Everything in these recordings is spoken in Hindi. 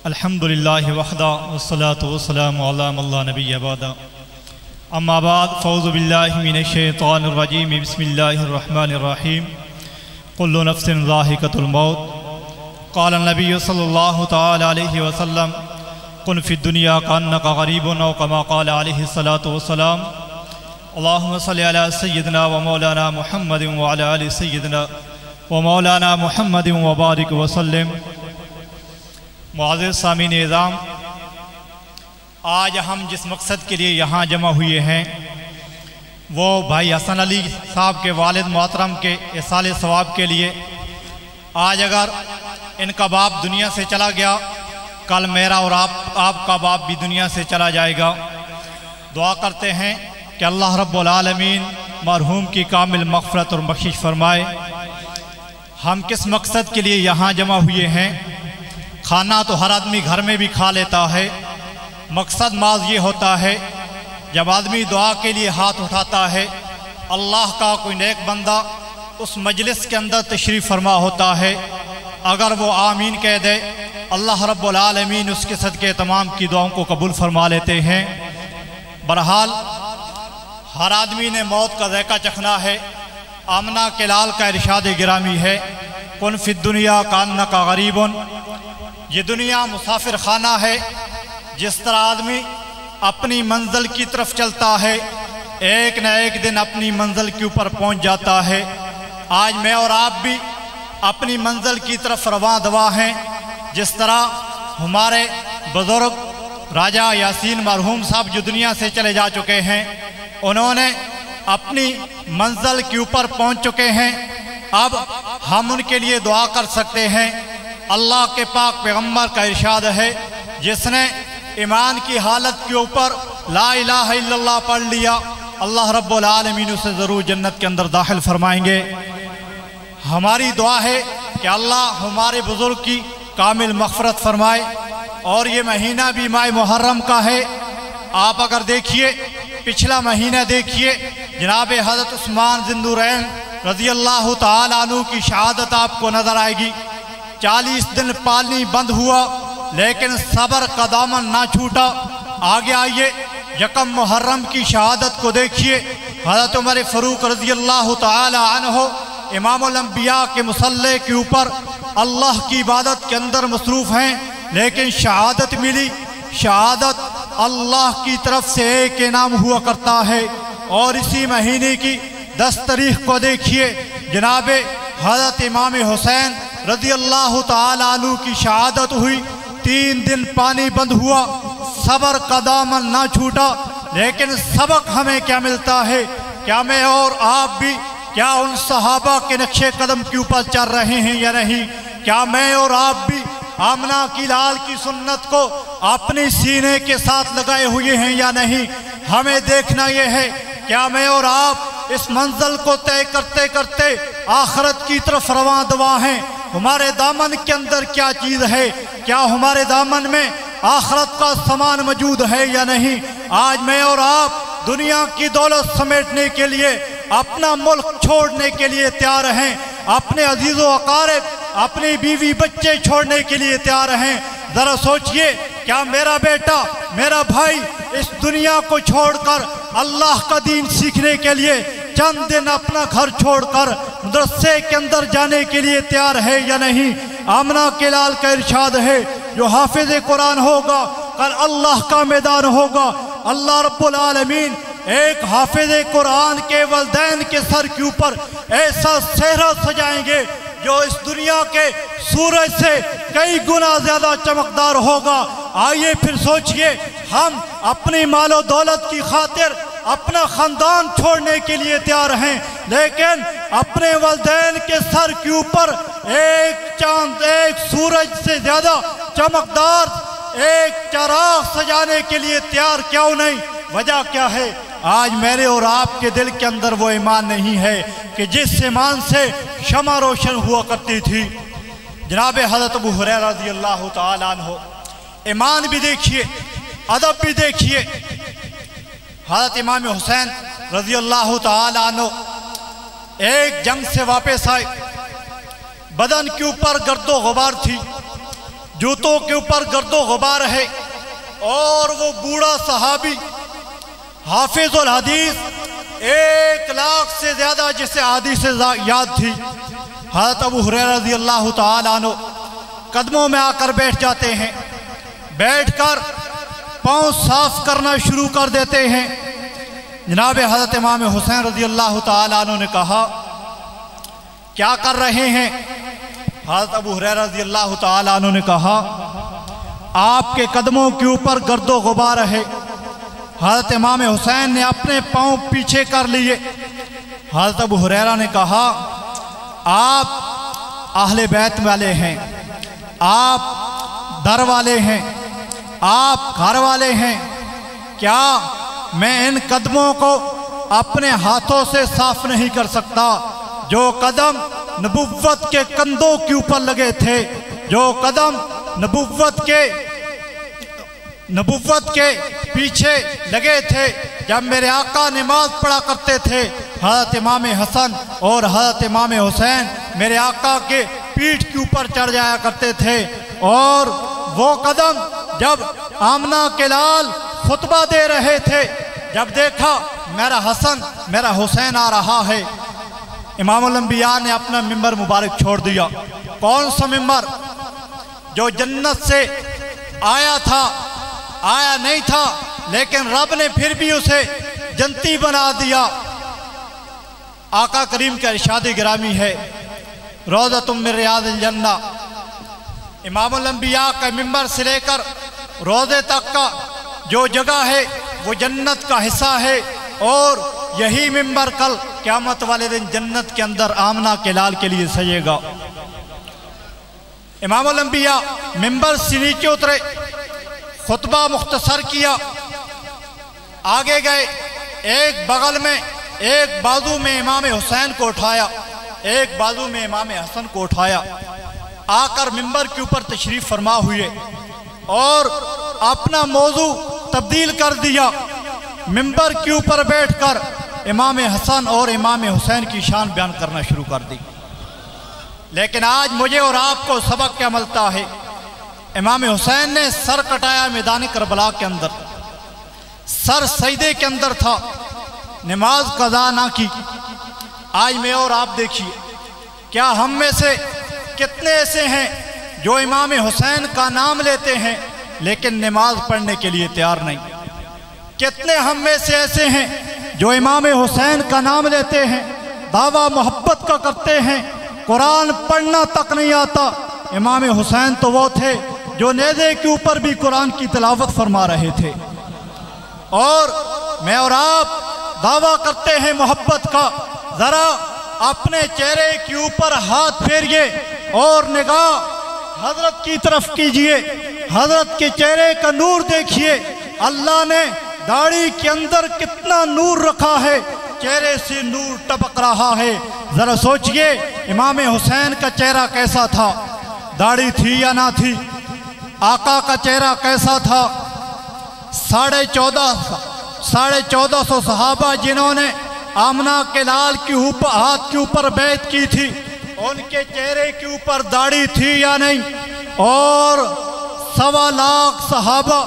अल्हम्दुलिल्लाह वहदा वस्सलातु वस्सलामु अला मन ला नबिय्य बअदा अम्मा बाद फ़ऊज़ु बिल्लाहि मिनश शैतानिर रजीम बिस्मिल्लाहिर रहमानिर रहीम कुल्लु नफ्सिन ज़ाइक़तुल मौत क़ाल नबी सल्लल्लाहु तआला अलैहि वसल्लम कुन फ़िद दुनिया कअन्नका गरीबुन औ कमा क़ाल अलैहि सलातु वस्सलाम अल्लाहुम्मा सल्लि अला सय्यिदिना व मौलाना मुहम्मदिन व अला आलि सय्यिदिना व मौलाना मुहम्मदिन व बारिक वसल्लम। मुअज़्ज़िज़ सामीन इज़ाम, आज हम जिस मकसद के लिए यहाँ जमा हुए हैं वो भाई हसन अली साहब के वालिद मोहतरम के इसाले सवाब के लिए। आज अगर इनका बाप दुनिया से चला गया, कल मेरा और आपका बाप भी दुनिया से चला जाएगा। दुआ करते हैं कि अल्लाह रब्बुल आलमीन मरहूम की कामिल मग़फ़िरत और बख्शिश फरमाए। हम किस मकसद के लिए यहाँ जमा हुए हैं? खाना तो हर आदमी घर में भी खा लेता है, मकसद माज ये होता है जब आदमी दुआ के लिए हाथ उठाता है, अल्लाह का कोई नेक बंदा उस मजलिस के अंदर तशरीफ़ फरमा होता है, अगर वो आमीन कह दे अल्लाह रब्बुल आलमीन उसके सदक़े तमाम की दुआओं को कबूल फरमा लेते हैं। बहरहाल हर आदमी ने मौत का ज़ायक़ा चखना है। आमना के लाल का इरशाद गिरामी है, कुन फ़िद दुनिया कअन्नका गरीबुन। ये दुनिया मुसाफिर खाना है। जिस तरह आदमी अपनी मंजिल की तरफ चलता है, एक न एक दिन अपनी मंजिल के ऊपर पहुंच जाता है। आज मैं और आप भी अपनी मंजिल की तरफ रवां दवा हैं। जिस तरह हमारे बुजुर्ग राजा यासीन मरहूम साहब जो दुनिया से चले जा चुके हैं, उन्होंने अपनी मंजिल के ऊपर पहुंच चुके हैं। अब हम उनके लिए दुआ कर सकते हैं। अल्लाह के पाक पैगम्बर का इरशाद है, जिसने ईमान की हालत के ऊपर ला इलाहा इल्लल्लाह पढ़ लिया, अल्लाह रब्बुल आलमीन उसे ज़रूर जन्नत के अंदर दाखिल फरमाएंगे। हमारी दुआ है कि अल्लाह हमारे बुजुर्ग की कामिल मग़फ़िरत फरमाए। और ये महीना भी माह मुहर्रम का है। आप अगर देखिए, पिछला महीना देखिए, जनाब हज़रत उस्मान ज़िन्नुरैन रज़ी अल्लाह तआला अन्हु की शहादत आपको नज़र आएगी। 40 दिन पानी बंद हुआ लेकिन सब्र का दामन ना छूटा। आगे आइए, यकम मुहर्रम की शहादत को देखिए। हज़रत उमर फ़ारूक रज़ी अल्लाह तआला अन्हु इमामुल अंबिया के मुसल्ले के ऊपर अल्लाह की इबादत के अंदर मसरूफ़ हैं, लेकिन शहादत मिली। शहादत अल्लाह की तरफ से एक इनाम हुआ करता है। और इसी महीने की 10 तारीख को देखिए, जनाब हज़रत इमाम हुसैन रज़ी अल्लाह तआला अन्हु की शहादत हुई। 3 दिन पानी बंद हुआ, सब्र का दामन ना छूटा। लेकिन सबक हमें क्या मिलता है? क्या मैं और आप भी क्या उन सहाबा के नक्शे कदम के ऊपर चल रहे हैं या नहीं? क्या मैं और आप भी आमना की लाल की सुन्नत को अपने सीने के साथ लगाए हुए हैं या नहीं? हमें देखना यह है, क्या मैं और आप इस मंजिल को तय करते करते आखिरत की तरफ रवां दवा हैं? हमारे दामन के अंदर क्या चीज़ है? क्या हमारे दामन में आखिरत का सामान मौजूद है या नहीं? आज मैं और आप दुनिया की दौलत समेटने के लिए, अपना मुल्क छोड़ने के लिए तैयार हैं। अपने अजीज़ो अकारिब, अपनी बीवी बच्चे छोड़ने के लिए तैयार हैं। ज़रा सोचिए, क्या मेरा बेटा, मेरा भाई इस दुनिया को छोड़कर अल्लाह का दीन सीखने के लिए चंद दिन अपना घर छोड़कर मदरसे के अंदर जाने के लिए तैयार है या नहीं? आमना के लाल का इरशाद है, जो हाफिज़ कुरान होगा कल अल्लाह का मैदान होगा। अल्लाह रब्बुल आलमीन एक हाफिज़ कुरान के वलदैन के सर के ऊपर ऐसा सेहरा सजाएंगे जो इस दुनिया के सूरज से कई गुना ज्यादा चमकदार होगा। आइए फिर सोचिए, हम अपनी मालो दौलत की खातिर अपना खानदान छोड़ने के लिए तैयार हैं, लेकिन अपने वलदैन के सर के ऊपर एक चांद, एक सूरज से ज्यादा चमकदार एक चराग सजाने के लिए तैयार क्यों नहीं? वजह क्या है? आज मेरे और आपके दिल के अंदर वो ईमान नहीं है कि जिस ईमान से शमा रोशन हुआ करती थी। जनाब हज़रत अबू हुरैरा रज़ी अल्लाह तआला अन्हु, ईमान भी देखिए, अदब भी देखिए। हज़रत इमाम हुसैन रज़ी अल्लाह तआला अन्हु एक जंग से वापस आए, बदन के ऊपर गर्दो गुबार थी, जूतों के ऊपर गर्दो गुबार है। और वो बूढ़ा सहाबी हाफिजुल हदीस 1 लाख से ज्यादा जिसे हदीस याद थी, हज़रत अबू हुरैरा रज़ी अल्लाह तआला अन्हु कदमों में आकर बैठ जाते हैं। बैठकर पाँव साफ करना शुरू कर देते हैं। जनाब हज़रत इमाम हुसैन रज़ी अल्लाह तआला अन्हु ने कहा, क्या कर रहे हैं? हज़रत अबू हुरैरा रज़ी अल्लाह तआला अन्हु ने कहा, आपके कदमों के ऊपर गर्दो गुबार है। हज़रत इमाम हुसैन ने अपने पाँव पीछे कर लिए। हज़रत अबू हुरैरा ने कहा, आप अहले बैत वाले हैं, आप दर वाले हैं, आप घर वाले हैं, क्या मैं इन कदमों को अपने हाथों से साफ नहीं कर सकता जो कदम नबुव्वत के कंधों के ऊपर लगे थे, जो कदम नबुव्वत के पीछे लगे थे जब मेरे आका नमाज पढ़ा करते थे। हज़रत इमाम हसन और हज़रत इमाम हुसैन मेरे आका के पीठ के ऊपर चढ़ जाया करते थे। और वो कदम जब आमना के लाल खुतबा दे रहे थे, जब देखा मेरा हसन मेरा हुसैन आ रहा है, इमामुल अंबिया ने अपना मिंबर मुबारक छोड़ दिया। कौन सा मिंबर? जो जन्नत से आया नहीं था, लेकिन रब ने फिर भी उसे जन्नती बना दिया। आका करीम का इरशाद गिरामी है, रोज़तुम मिन रियादिल जन्ना। इमामुल अंबिया का मिंबर से लेकर रोज़े तक का जो जगह है वो जन्नत का हिस्सा है। और यही मिंबर कल क़यामत वाले दिन जन्नत के अंदर आमना के लाल के लिए सजेगा। इमामुल अंबिया मिंबर से नीचे उतरे, खुतबा मुख्तसर किया, आगे गए, एक बगल में एक बाजू में इमाम हुसैन को उठाया, एक बाजू में इमाम हसन को उठाया, आकर मिंबर के ऊपर तशरीफ फरमा हुए और अपना मौजू तब्दील कर दिया। मिंबर के ऊपर बैठकर इमाम हसन और इमाम हुसैन की शान बयान करना शुरू कर दी। लेकिन आज मुझे और आपको सबक क्या मिलता है? इमाम हुसैन ने सर कटाया मैदान करबला के अंदर, सर सजदे के अंदर था, नमाज कज़ा ना की। आज मैं और आप देखिए, क्या हम में से कितने ऐसे हैं जो इमाम हुसैन का नाम लेते हैं लेकिन नमाज पढ़ने के लिए तैयार नहीं? कितने हम में से ऐसे हैं जो इमाम हुसैन का नाम लेते हैं, दावा मोहब्बत का करते हैं, कुरान पढ़ना तक नहीं आता। इमाम हुसैन तो वो थे जो नेज़े के ऊपर भी कुरान की तिलावत फरमा रहे थे। और मैं और आप दावा करते हैं मोहब्बत का। जरा अपने चेहरे के ऊपर हाथ फेरिए और निगाह हजरत की तरफ कीजिए, हजरत के चेहरे का नूर देखिए। अल्लाह ने दाढ़ी के अंदर कितना नूर रखा है, चेहरे से नूर टपक रहा है। जरा सोचिए इमाम हुसैन का चेहरा कैसा था, दाढ़ी थी या ना थी? आका का चेहरा कैसा था? 1450 सहाबा जिन्होंने आमना के लाल के ऊपर हाथ के ऊपर बैत की थी, उनके चेहरे के ऊपर दाढ़ी थी या नहीं? और 1.25 लाख सहाबा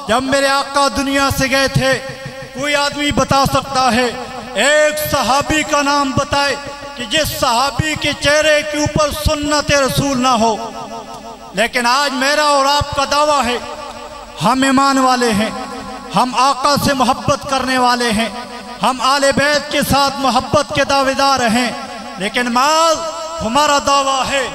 जब मेरे आका दुनिया से गए थे, कोई आदमी बता सकता है एक सहाबी का नाम बताए कि जिस सहाबी के चेहरे के ऊपर सुन्नत रसूल ना हो? लेकिन आज मेरा और आपका दावा है, हम ईमान वाले हैं, हम आका से मोहब्बत करने वाले हैं, हम आले बैत के साथ मोहब्बत के दावेदार हैं। लेकिन माल हमारा दावा है,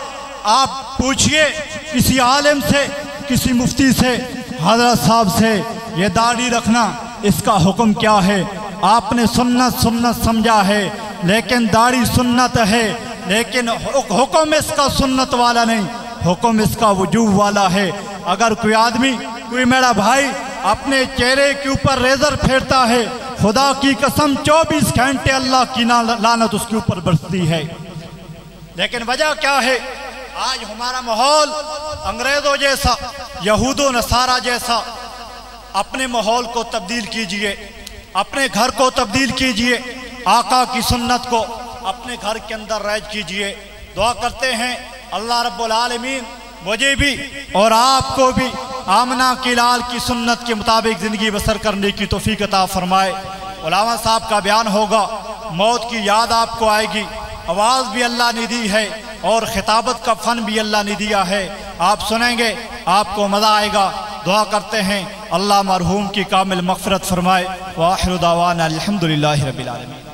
आप पूछिए किसी आलिम से, किसी मुफ्ती से, हजरत साहब से, ये दाढ़ी रखना इसका हुक्म क्या है? आपने सुन्नत समझा है, लेकिन दाढ़ी सुन्नत है, लेकिन हुक्म इसका सुन्नत वाला नहीं, हुक्म इसका वजूब वाला है। अगर कोई आदमी, कोई मेरा भाई अपने चेहरे के ऊपर रेजर फेरता है, खुदा की कसम 24 घंटे अल्लाह की लानत उसके ऊपर बरसती है। लेकिन वजह क्या है? आज हमारा माहौल अंग्रेजों जैसा, यहूदो नसारा जैसा। अपने माहौल को तब्दील कीजिए, अपने घर को तब्दील कीजिए, आका की सुन्नत को अपने घर के अंदर राइज कीजिए। दुआ करते हैं अल्लाह रब्बुल आलमीन मुझे भी और आपको भी आमना के लाल की सुन्नत के मुताबिक ज़िंदगी बसर करने की तौफीक अता फरमाए। उलामा साहब का बयान होगा, मौत की याद आपको आएगी। आवाज़ भी अल्लाह ने दी है और खिताबत का फ़न भी अल्लाह ने दिया है। आप सुनेंगे, आपको मज़ा आएगा। दुआ करते हैं अल्लाह मरहूम की कामिल मग़फ़िरत फरमाए। व आखिर दावाना अल्हम्दुलिल्लाहि रब्बिल आलमीन।